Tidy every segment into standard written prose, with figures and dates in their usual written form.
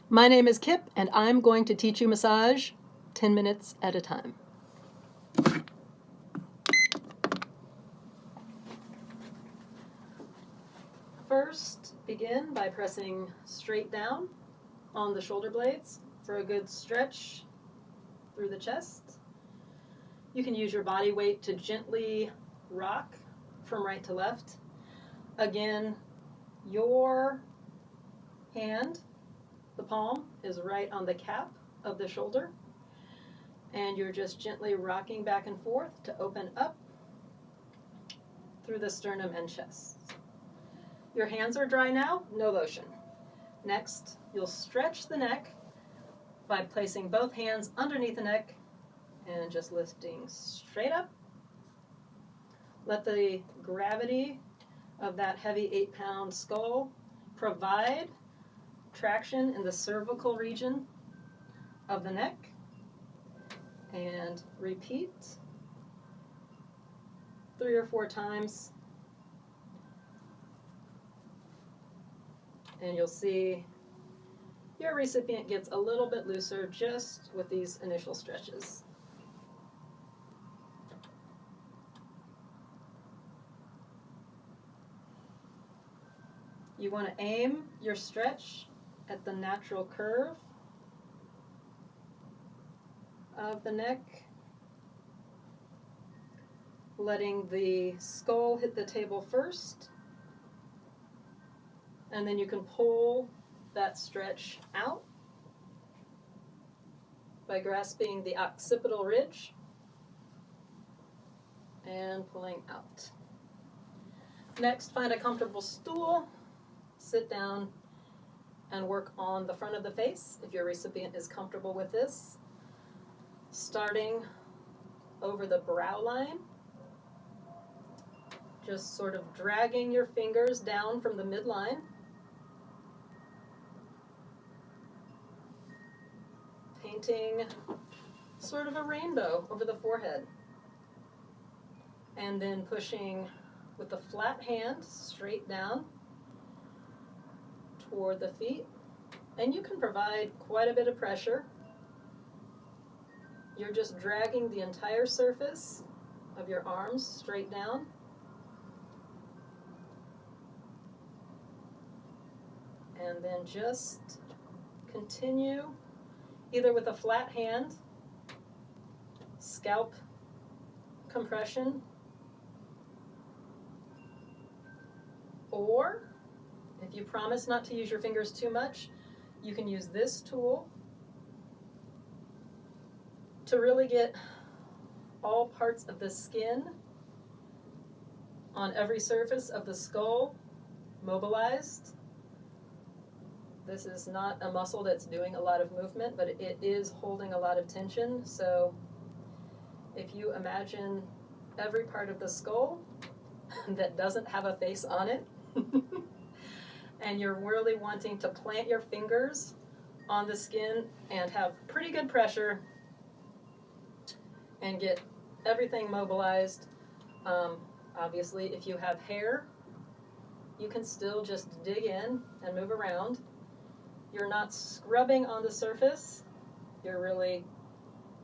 My name is Kip, and I'm going to teach you massage 10 minutes at a time. First, begin by pressing straight down on the shoulder blades for a good stretch through the chest. You can use your body weight to gently rock from right to left. Again, your hand, the palm, is right on the cap of the shoulder, and you're just gently rocking back and forth to open up through the sternum and chest. Your hands are dry now, no lotion. Next, you'll stretch the neck by placing both hands underneath the neck and just lifting straight up. Let the gravity of that heavy 8-pound skull provide traction in the cervical region of the neck. And repeat 3 or 4 times. And you'll see your recipient gets a little bit looser just with these initial stretches. You want to aim your stretch at the natural curve of the neck, letting the skull hit the table first, and then you can pull that stretch out by grasping the occipital ridge and pulling out. Next, find a comfortable stool, sit down, and work on the front of the face if your recipient is comfortable with this. Starting over the brow line, just sort of dragging your fingers down from the midline. Painting sort of a rainbow over the forehead. And then pushing with the flat hand straight down toward the feet. And you can provide quite a bit of pressure. You're just dragging the entire surface of your arms straight down. And then just continue either with a flat hand, scalp compression, or if you promise not to use your fingers too much, you can use this tool to really get all parts of the skin on every surface of the skull mobilized. This is not a muscle that's doing a lot of movement, but it is holding a lot of tension. So if you imagine every part of the skull that doesn't have a face on it, and you're really wanting to plant your fingers on the skin and have pretty good pressure and get everything mobilized. Obviously, if you have hair, you can still just dig in and move around. You're not scrubbing on the surface. You're really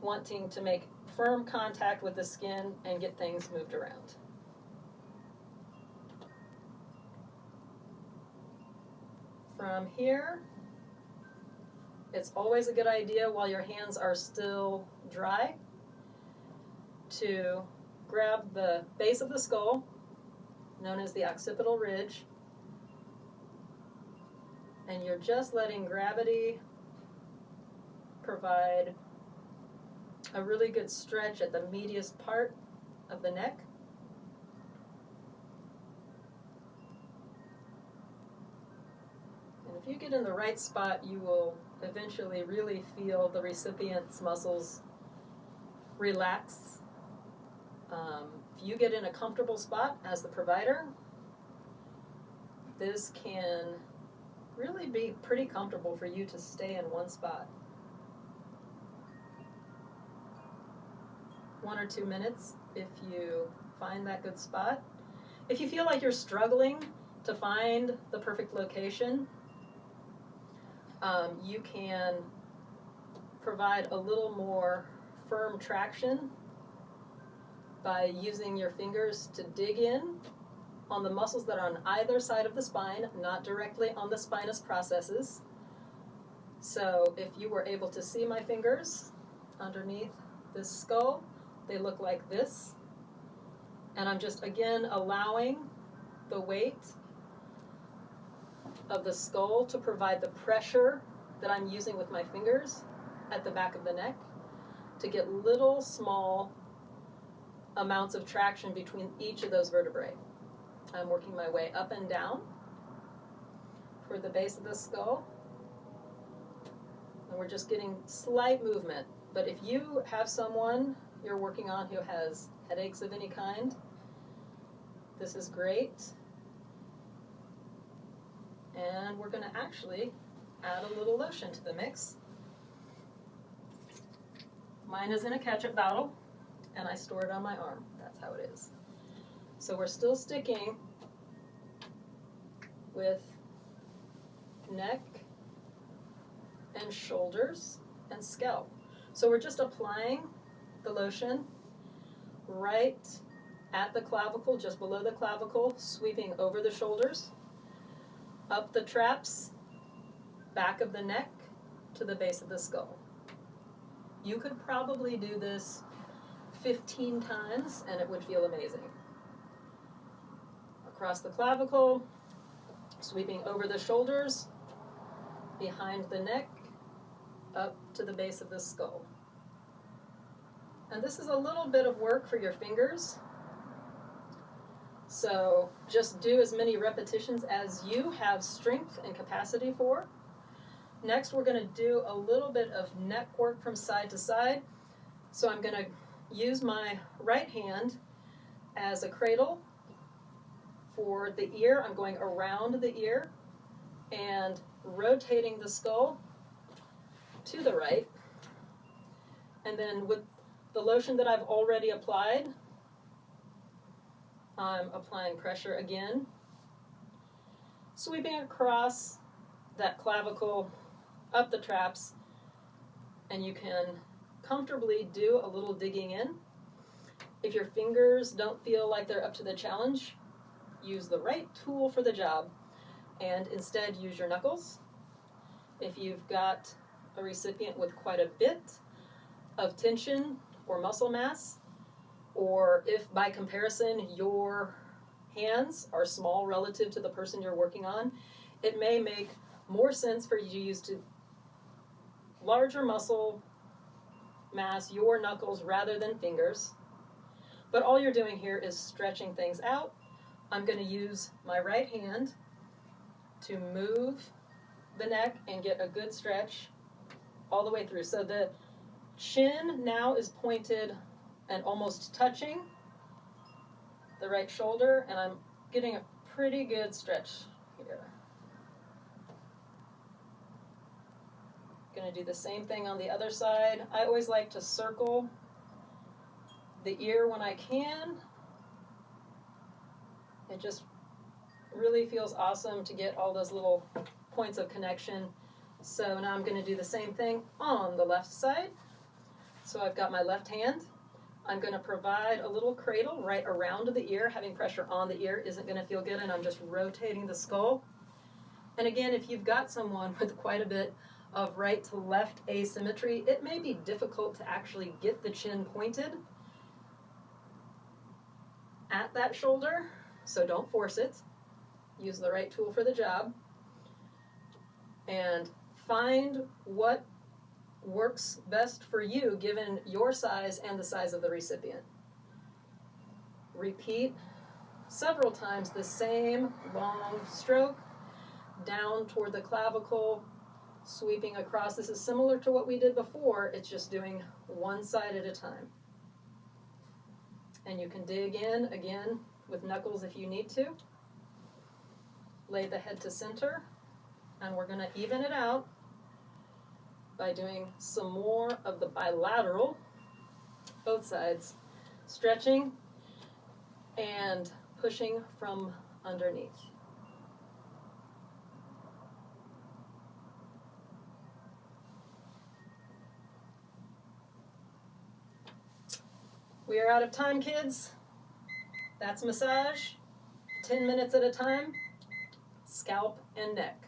wanting to make firm contact with the skin and get things moved around. From here, it's always a good idea while your hands are still dry to grab the base of the skull, known as the occipital ridge, and you're just letting gravity provide a really good stretch at the meatiest part of the neck. And if you get in the right spot, you will eventually really feel the recipient's muscles relax. If you get in a comfortable spot as the provider, this can really be pretty comfortable for you to stay in one spot. 1 or 2 minutes if you find that good spot. If you feel like you're struggling to find the perfect location, You can provide a little more firm traction by using your fingers to dig in on the muscles that are on either side of the spine, not directly on the spinous processes. So if you were able to see my fingers underneath this skull, they look like this. And I'm just, again, allowing the weight of the skull to provide the pressure that I'm using with my fingers at the back of the neck to get little small amounts of traction between each of those vertebrae. I'm working my way up and down for the base of the skull. And we're just getting slight movement. But if you have someone you're working on who has headaches of any kind, this is great. And we're going to actually add a little lotion to the mix. Mine is in a ketchup bottle, and I store it on my arm. That's how it is. So we're still sticking with neck and shoulders and scalp. So we're just applying the lotion right at the clavicle, just below the clavicle, sweeping over the shoulders, up the traps, back of the neck, to the base of the skull. You could probably do this 15 times and it would feel amazing. Across the clavicle, sweeping over the shoulders, behind the neck, up to the base of the skull. And this is a little bit of work for your fingers. So just do as many repetitions as you have strength and capacity for. Next, we're going to do a little bit of neck work from side to side. So I'm going to use my right hand as a cradle for the ear. I'm going around the ear and rotating the skull to the right. And then with the lotion that I've already applied, I'm applying pressure again, sweeping across that clavicle, up the traps, and you can comfortably do a little digging in. If your fingers don't feel like they're up to the challenge, use the right tool for the job, and instead use your knuckles. If you've got a recipient with quite a bit of tension or muscle mass, or if by comparison your hands are small relative to the person you're working on, it may make more sense for you to use larger muscle mass, your knuckles rather than fingers. But all you're doing here is stretching things out. I'm going to use my right hand to move the neck and get a good stretch all the way through. So the chin now is pointed and almost touching the right shoulder, and I'm getting a pretty good stretch here. Going to do the same thing on the other side. I always like to circle the ear when I can. It just really feels awesome to get all those little points of connection. So now I'm going to do the same thing on the left side. So I've got my left hand. I'm going to provide a little cradle right around the ear. Having pressure on the ear isn't going to feel good, and I'm just rotating the skull. And again, if you've got someone with quite a bit of right to left asymmetry, it may be difficult to actually get the chin pointed at that shoulder, so don't force it. Use the right tool for the job. And find what works best for you given your size and the size of the recipient. Repeat several times the same long stroke down toward the clavicle, sweeping across. This is similar to what we did before, it's just doing one side at a time. And you can dig in again with knuckles if you need to. Lay the head to center, and we're going to even it out by doing some more of the bilateral, both sides, stretching and pushing from underneath. We are out of time, kids. That's massage. 10 minutes at a time. Scalp and neck.